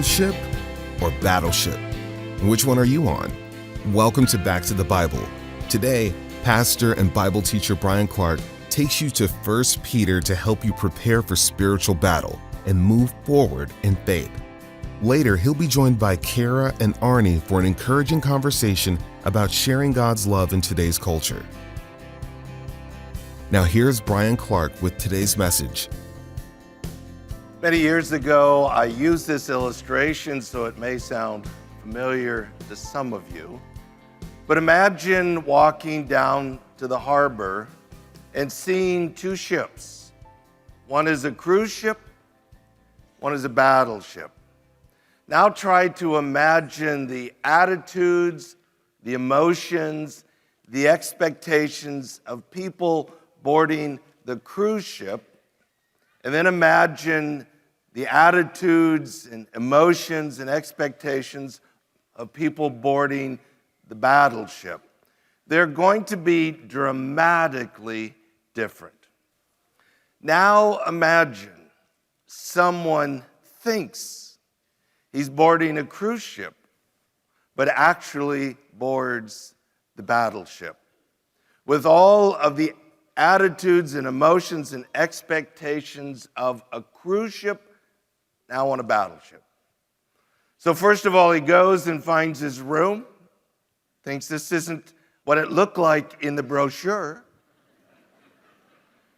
cruise ship or battleship? Which one are you on? Welcome to Back to the Bible. Today, pastor and Bible teacher Bryan Clark takes you to 1 Peter to help you prepare for spiritual battle and move forward in faith. Later, he'll be joined by Kara and Arnie for an encouraging conversation about sharing God's love in today's culture. Now here's Bryan Clark with today's message. Many years ago, I used this illustration, so it may sound familiar to some of you. But imagine walking down to the harbor and seeing two ships. One is a cruise ship, one is a battleship. Now try to imagine the attitudes, the emotions, the expectations of people boarding the cruise ship, and then imagine the attitudes and emotions and expectations of people boarding the battleship. They're going to be dramatically different. Now imagine someone thinks he's boarding a cruise ship, but actually boards the battleship. With all of the attitudes and emotions and expectations of a cruise ship, now on a battleship. So first of all, he goes and finds his room, thinks this isn't what it looked like in the brochure.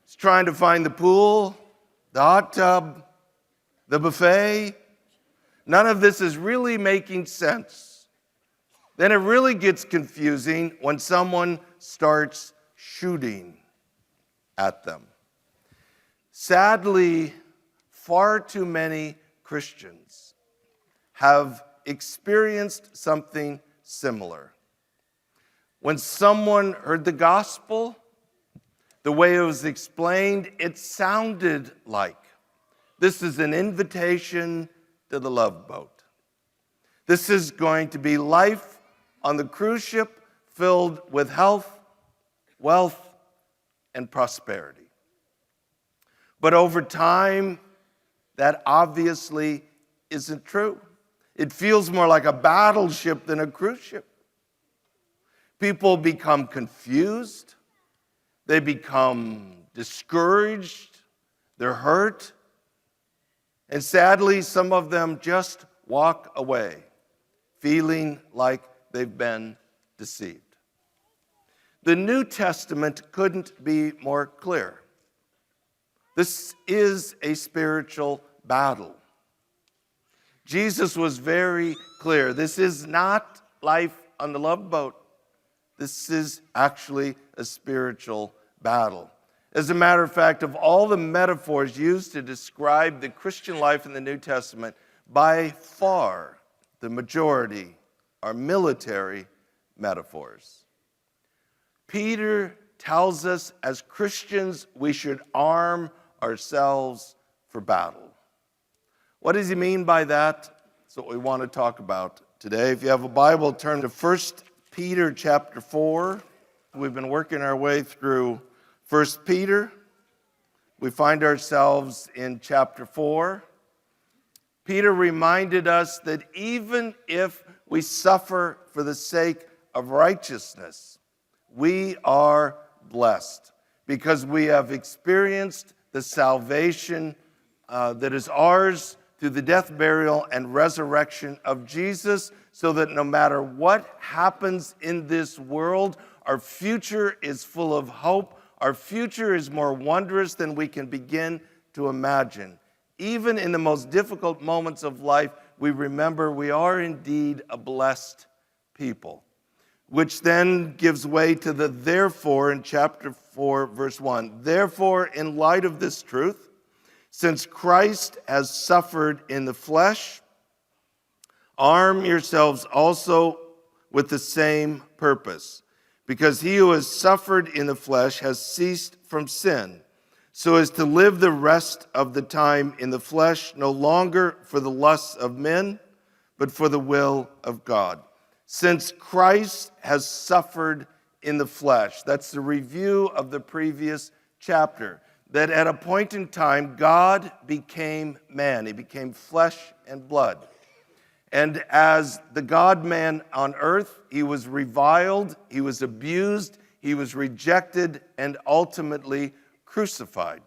He's trying to find the pool, the hot tub, the buffet. None of this is really making sense. Then it really gets confusing when someone starts shooting at them. Sadly, far too many Christians have experienced something similar. When someone heard the gospel, the way it was explained, it sounded like this is an invitation to the Love Boat. This is going to be life on the cruise ship filled with health, wealth, and prosperity. But over time, that obviously isn't true. It feels more like a battleship than a cruise ship. People become confused. They become discouraged. They're hurt. And sadly, some of them just walk away, feeling like they've been deceived. The New Testament couldn't be more clear. This is a spiritual battle. Jesus was very clear. This is not life on the Love Boat. This is actually a spiritual battle. As a matter of fact, of all the metaphors used to describe the Christian life in the New Testament, by far the majority are military metaphors. Peter tells us as Christians we should arm ourselves for battle. What does he mean by that? That's what we want to talk about today. If you have a Bible, turn to 1 Peter chapter 4. We've been working our way through 1 Peter. We find ourselves in chapter 4. Peter reminded us that even if we suffer for the sake of righteousness, we are blessed because we have experienced the salvation that is ours through the death, burial, and resurrection of Jesus, so that no matter what happens in this world, our future is full of hope. Our future is more wondrous than we can begin to imagine. Even in the most difficult moments of life, we remember we are indeed a blessed people. Which then gives way to the therefore in chapter 4, verse 1. Therefore, in light of this truth, since Christ has suffered in the flesh, arm yourselves also with the same purpose, because he who has suffered in the flesh has ceased from sin, so as to live the rest of the time in the flesh, no longer for the lusts of men, but for the will of God. Since Christ has suffered in the flesh. That's the review of the previous chapter. That at a point in time, God became man. He became flesh and blood. And as the God-man on earth, he was reviled, he was abused, he was rejected, and ultimately crucified.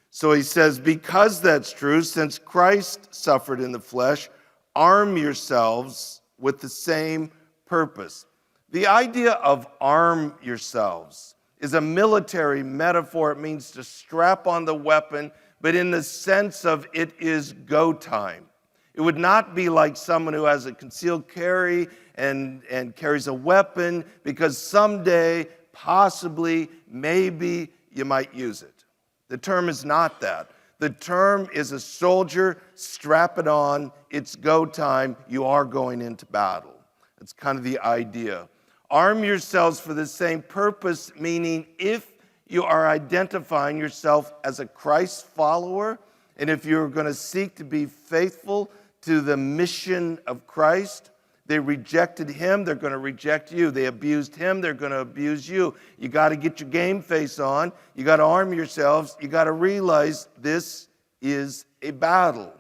So he says, because that's true, since Christ suffered in the flesh, arm yourselves with the same purpose. The idea of arm yourselves is a military metaphor. It means to strap on the weapon, but in the sense of it is go time. It would not be like someone who has a concealed carry and carries a weapon because someday, possibly, maybe you might use it. The term is not that. The term is a soldier, strap it on, it's go time, you are going into battle. That's kind of the idea. Arm yourselves for the same purpose, meaning if you are identifying yourself as a Christ follower, and if you're going to seek to be faithful to the mission of Christ, they rejected him, they're going to reject you. They abused him, they're going to abuse you. You got to get your game face on. You got to arm yourselves. You got to realize this is a battle.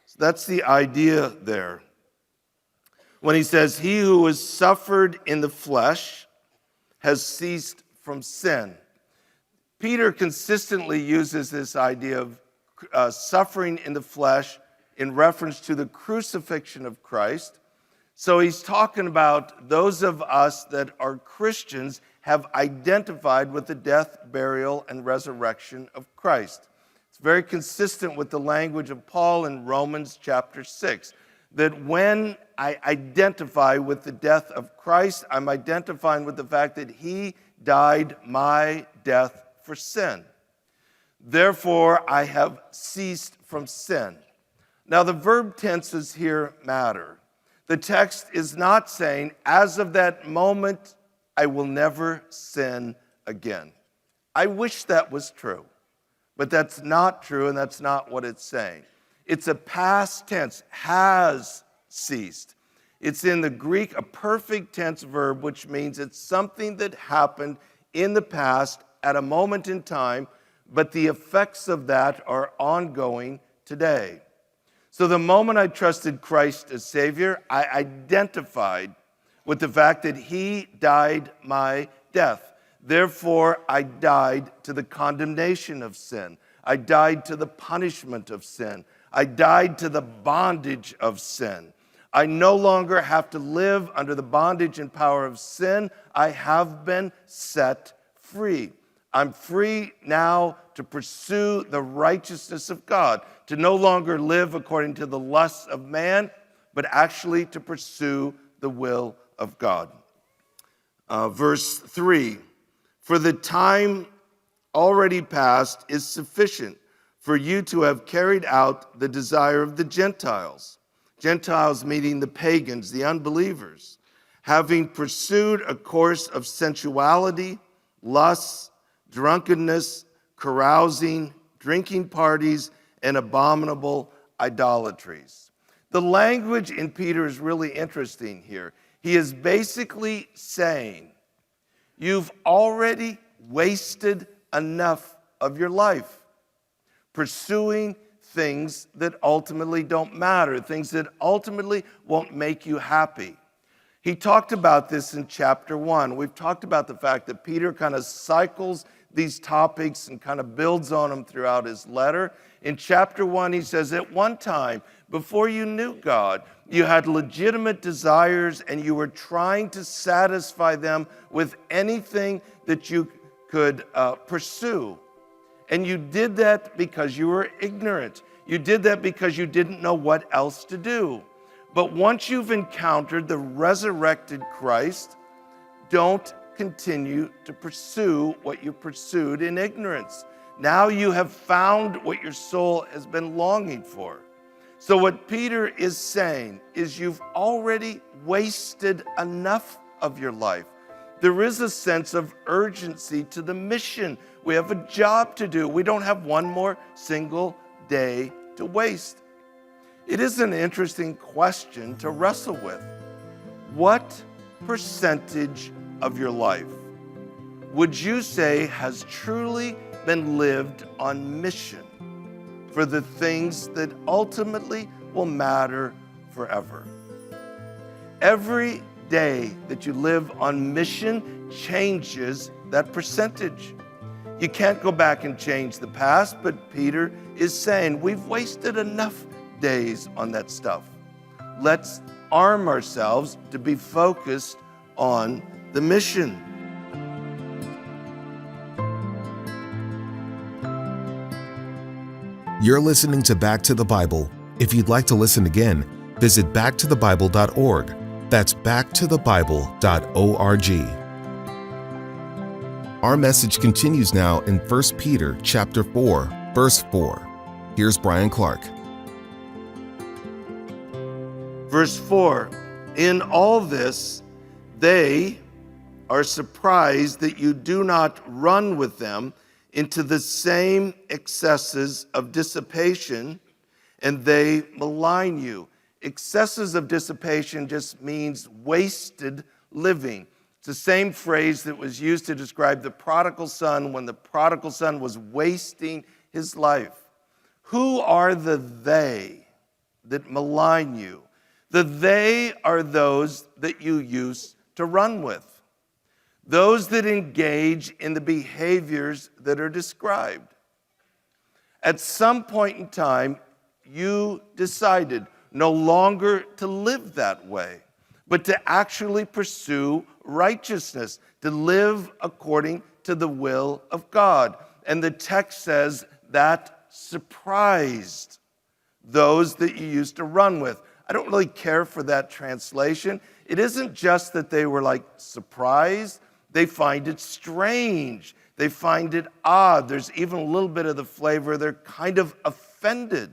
So that's the idea there. When he says, he who has suffered in the flesh has ceased from sin. Peter consistently uses this idea of suffering in the flesh in reference to the crucifixion of Christ. So he's talking about those of us that are Christians have identified with the death, burial, and resurrection of Christ. It's very consistent with the language of Paul in Romans chapter 6, that when I identify with the death of Christ, I'm identifying with the fact that he died my death for sin. Therefore, I have ceased from sin. Now, the verb tenses here matter. The text is not saying, as of that moment, I will never sin again. I wish that was true, but that's not true, and that's not what it's saying. It's a past tense, has ceased. It's in the Greek a perfect tense verb, which means it's something that happened in the past at a moment in time, but the effects of that are ongoing today. So the moment I trusted Christ as Savior, I identified with the fact that he died my death. Therefore, I died to the condemnation of sin. I died to the punishment of sin. I died to the bondage of sin. I no longer have to live under the bondage and power of sin. I have been set free. I'm free now to pursue the righteousness of God, to no longer live according to the lusts of man, but actually to pursue the will of God. Verse 3, for the time already past is sufficient for you to have carried out the desire of the Gentiles. Gentiles meaning the pagans, the unbelievers, having pursued a course of sensuality, lusts, drunkenness, carousing, drinking parties, and abominable idolatries. The language in Peter is really interesting here. He is basically saying, you've already wasted enough of your life pursuing things that ultimately don't matter, things that ultimately won't make you happy. He talked about this in chapter 1. We've talked about the fact that Peter kind of cycles these topics and kind of builds on them throughout his letter. In chapter 1, he says, at one time, before you knew God, you had legitimate desires and you were trying to satisfy them with anything that you could pursue. And you did that because you were ignorant. You did that because you didn't know what else to do. But once you've encountered the resurrected Christ, don't continue to pursue what you pursued in ignorance. Now you have found what your soul has been longing for. So what Peter is saying is you've already wasted enough of your life. There is a sense of urgency to the mission. We have a job to do. We don't have one more single day to waste. It is an interesting question to wrestle with. What percentage of your life would you say has truly been lived on mission for the things that ultimately will matter forever. Every day that you live on mission changes that percentage. You can't go back and change the past, but Peter is saying we've wasted enough days on that stuff. Let's arm ourselves to be focused on the mission. You're listening to Back to the Bible. If you'd like to listen again, visit backtothebible.org. That's backtothebible.org. Our message continues now in 1 Peter chapter 4, verse 4. Here's Bryan Clark. Verse 4, in all this, they are surprised that you do not run with them into the same excesses of dissipation, and they malign you. Excesses of dissipation just means wasted living. It's the same phrase that was used to describe the prodigal son when the prodigal son was wasting his life. Who are the they that malign you? The they are those that you used to run with, those that engage in the behaviors that are described. At some point in time, you decided no longer to live that way, but to actually pursue righteousness, to live according to the will of God. And the text says that surprised those that you used to run with. I don't really care for that translation. It isn't just that they were like surprised, they find it strange. They find it odd. There's even a little bit of the flavor. They're kind of offended.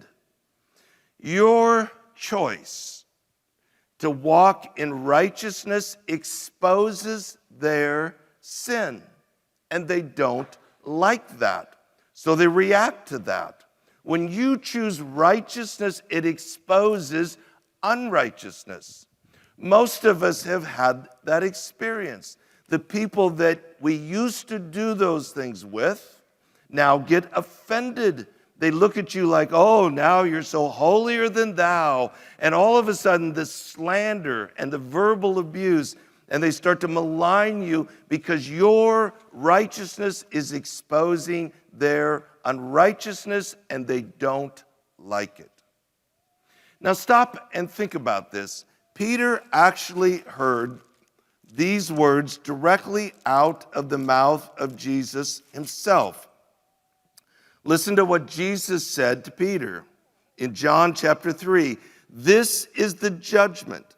Your choice to walk in righteousness exposes their sin, and they don't like that. So they react to that. When you choose righteousness, it exposes unrighteousness. Most of us have had that experience. The people that we used to do those things with now get offended. They look at you like, oh, now you're so holier than thou. And all of a sudden, the slander and the verbal abuse, and they start to malign you because your righteousness is exposing their unrighteousness, and they don't like it. Now stop and think about this. Peter actually heard these words directly out of the mouth of Jesus himself. Listen to what Jesus said to Peter in John chapter 3. This is the judgment,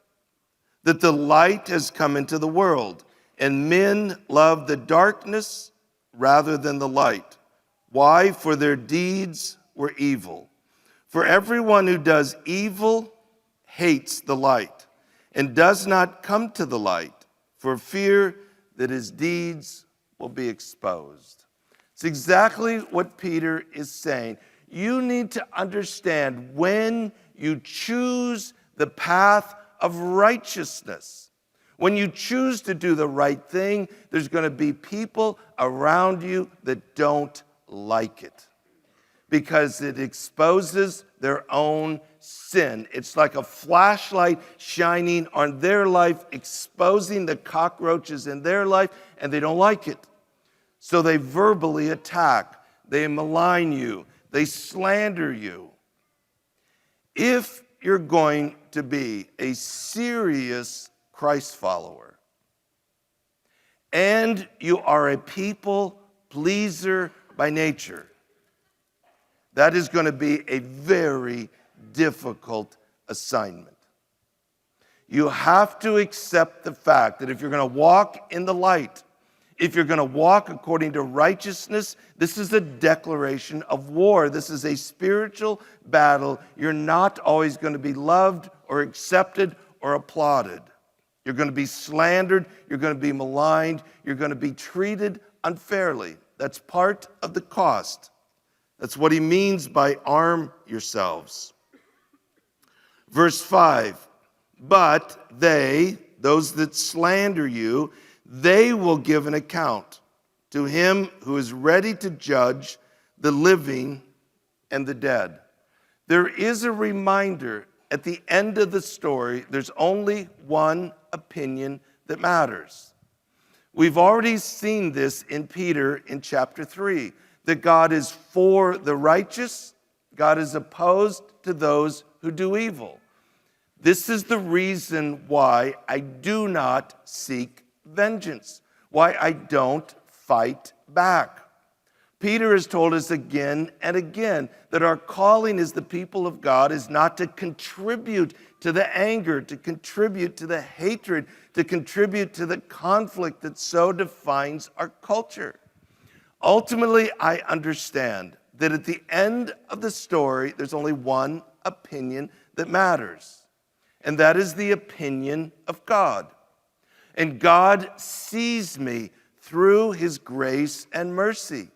that the light has come into the world, and men love the darkness rather than the light. Why? For their deeds were evil. For everyone who does evil hates the light and does not come to the light, for fear that his deeds will be exposed. It's exactly what Peter is saying. You need to understand when you choose the path of righteousness, when you choose to do the right thing, there's going to be people around you that don't like it because it exposes their own sin. It's like a flashlight shining on their life, exposing the cockroaches in their life, and they don't like it. So they verbally attack, they malign you, they slander you. If you're going to be a serious Christ follower, and you are a people pleaser by nature, that is going to be a very difficult assignment. You have to accept the fact that if you're going to walk in the light, if you're going to walk according to righteousness, this is a declaration of war. This is a spiritual battle. You're not always going to be loved or accepted or applauded. You're going to be slandered. You're going to be maligned. You're going to be treated unfairly. That's part of the cost. That's what he means by arm yourselves. Verse 5, but they, those that slander you, they will give an account to him who is ready to judge the living and the dead. There is a reminder at the end of the story, there's only one opinion that matters. We've already seen this in Peter in chapter 3, that God is for the righteous, God is opposed to those who do evil. This is the reason why I do not seek vengeance, why I don't fight back. Peter has told us again and again that our calling as the people of God is not to contribute to the anger, to contribute to the hatred, to contribute to the conflict that so defines our culture. Ultimately, I understand that at the end of the story, there's only one opinion that matters, and that is the opinion of God. And God sees me through his grace and mercy.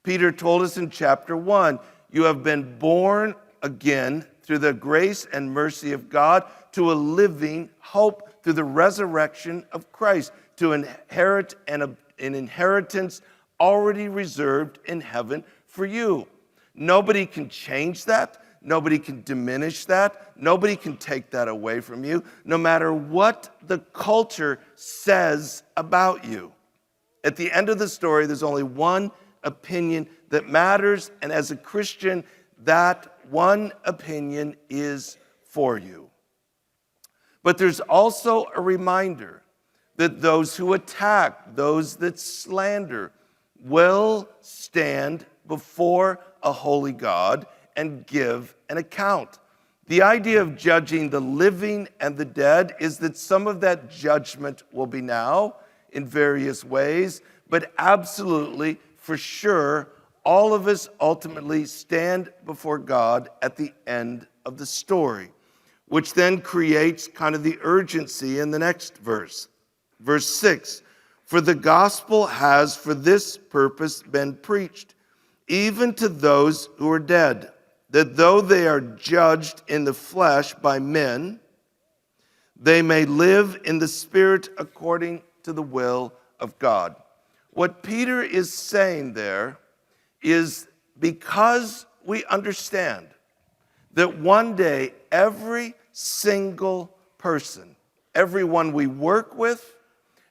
Peter told us in chapter 1, you have been born again through the grace and mercy of God to a living hope through the resurrection of Christ, to inherit an inheritance already reserved in heaven for you. Nobody can change that. Nobody can diminish that. Nobody can take that away from you, no matter what the culture says about you. At the end of the story, there's only one opinion that matters, and as a Christian, that one opinion is for you. But there's also a reminder that those who attack, those that slander, will stand before a holy God and give an account. The idea of judging the living and the dead is that some of that judgment will be now in various ways, but absolutely, for sure, all of us ultimately stand before God at the end of the story, which then creates kind of the urgency in the next verse. Verse 6, for the gospel has for this purpose been preached, even to those who are dead, that though they are judged in the flesh by men, they may live in the spirit according to the will of God. What Peter is saying there is because we understand that one day every single person, everyone we work with,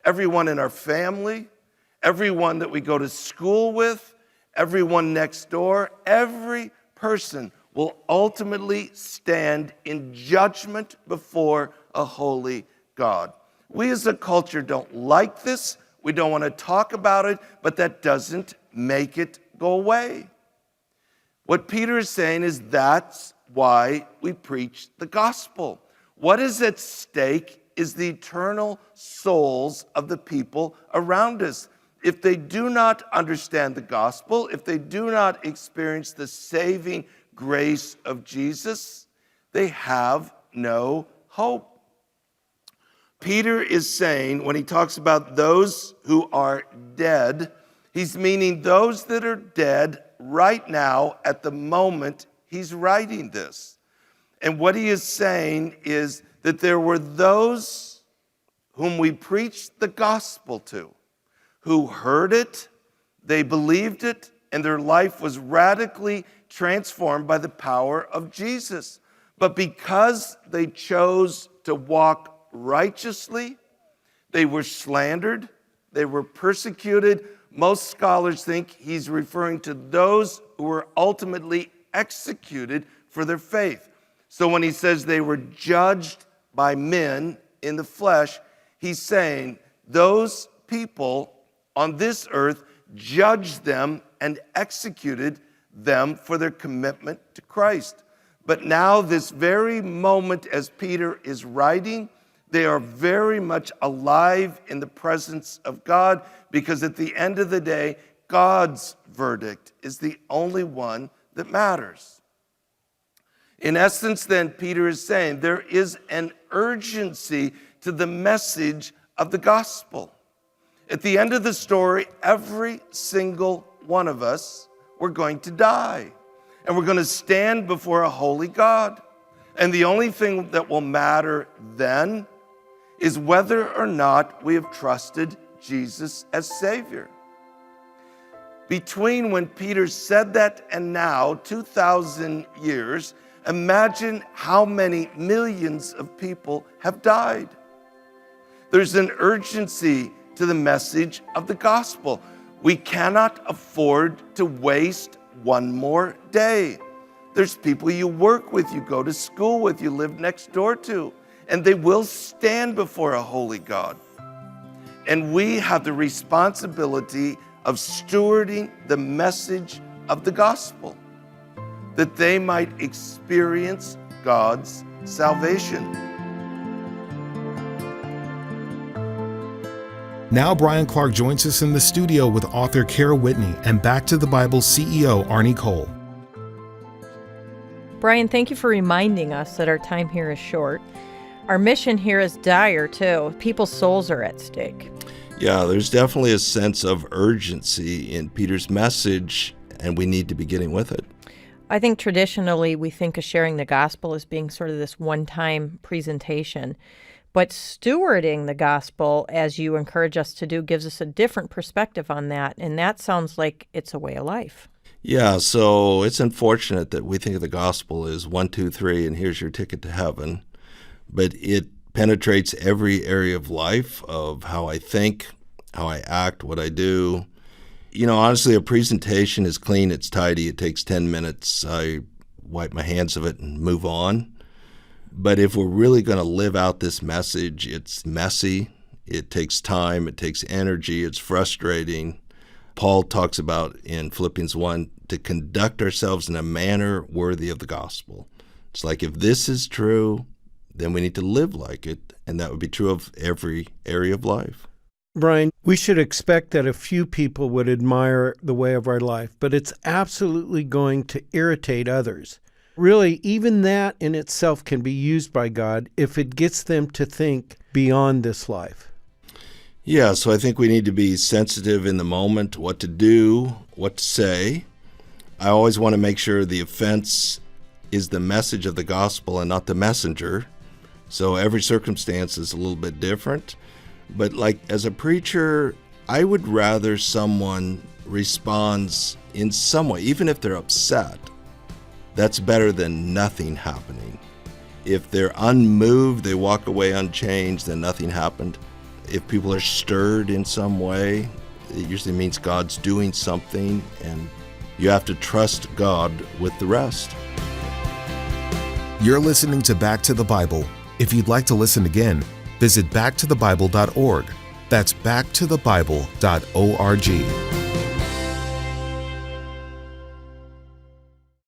everyone in our family, everyone that we go to school with, everyone next door, every person will ultimately stand in judgment before a holy God. We as a culture don't like this. We don't want to talk about it, but that doesn't make it go away. What Peter is saying is that's why we preach the gospel. What is at stake is the eternal souls of the people around us. If they do not understand the gospel, if they do not experience the saving grace of Jesus, they have no hope. Peter is saying, when he talks about those who are dead, he's meaning those that are dead right now at the moment he's writing this. And what he is saying is that there were those whom we preached the gospel to, who heard it, they believed it, and their life was radically transformed by the power of Jesus. But because they chose to walk righteously, they were slandered, they were persecuted. Most scholars think he's referring to those who were ultimately executed for their faith. So when he says they were judged by men in the flesh, he's saying those people on this earth judged them and executed them for their commitment to Christ. But now, this very moment as Peter is writing, they are very much alive in the presence of God, because at the end of the day, God's verdict is the only one that matters. In essence, then, Peter is saying there is an urgency to the message of the gospel. At the end of the story, every single one of us, we're going to die. And we're going to stand before a holy God. And the only thing that will matter then is whether or not we have trusted Jesus as Savior. Between when Peter said that and now, 2,000 years, imagine how many millions of people have died. There's an urgency to the message of the gospel. We cannot afford to waste one more day. There's people you work with, you go to school with, you live next door to, and they will stand before a holy God. And we have the responsibility of stewarding the message of the gospel, that they might experience God's salvation. Now Bryan Clark joins us in the studio with author Kara Whitney and Back to the Bible CEO Arnie Cole. Bryan, thank you for reminding us that our time here is short. Our mission here is dire, too. People's souls are at stake. Yeah, there's definitely a sense of urgency in Peter's message, and we need to be getting with it. I think traditionally we think of sharing the gospel as being sort of this one-time presentation. But stewarding the gospel, as you encourage us to do, gives us a different perspective on that. And that sounds like it's a way of life. Yeah, so it's unfortunate that we think of the gospel as 1, 2, 3, and here's your ticket to heaven. But it penetrates every area of life, of how I think, how I act, what I do. You know, honestly, a presentation is clean, it's tidy, it takes 10 minutes. I wipe my hands of it and move on. But if we're really going to live out this message, it's messy, it takes time, it takes energy, it's frustrating. Paul talks about in Philippians 1 to conduct ourselves in a manner worthy of the gospel. It's like if this is true, then we need to live like it, and that would be true of every area of life. Bryan, we should expect that a few people would admire the way of our life, but it's absolutely going to irritate others. Really, even that in itself can be used by God if it gets them to think beyond this life. Yeah, so I think we need to be sensitive in the moment, what to do, what to say. I always want to make sure the offense is the message of the gospel and not the messenger. So every circumstance is a little bit different. But like as a preacher, I would rather someone responds in some way, even if they're upset. That's better than nothing happening. If they're unmoved, they walk away unchanged, then nothing happened. If people are stirred in some way, it usually means God's doing something, and you have to trust God with the rest. You're listening to Back to the Bible. If you'd like to listen again, visit backtothebible.org. That's backtothebible.org.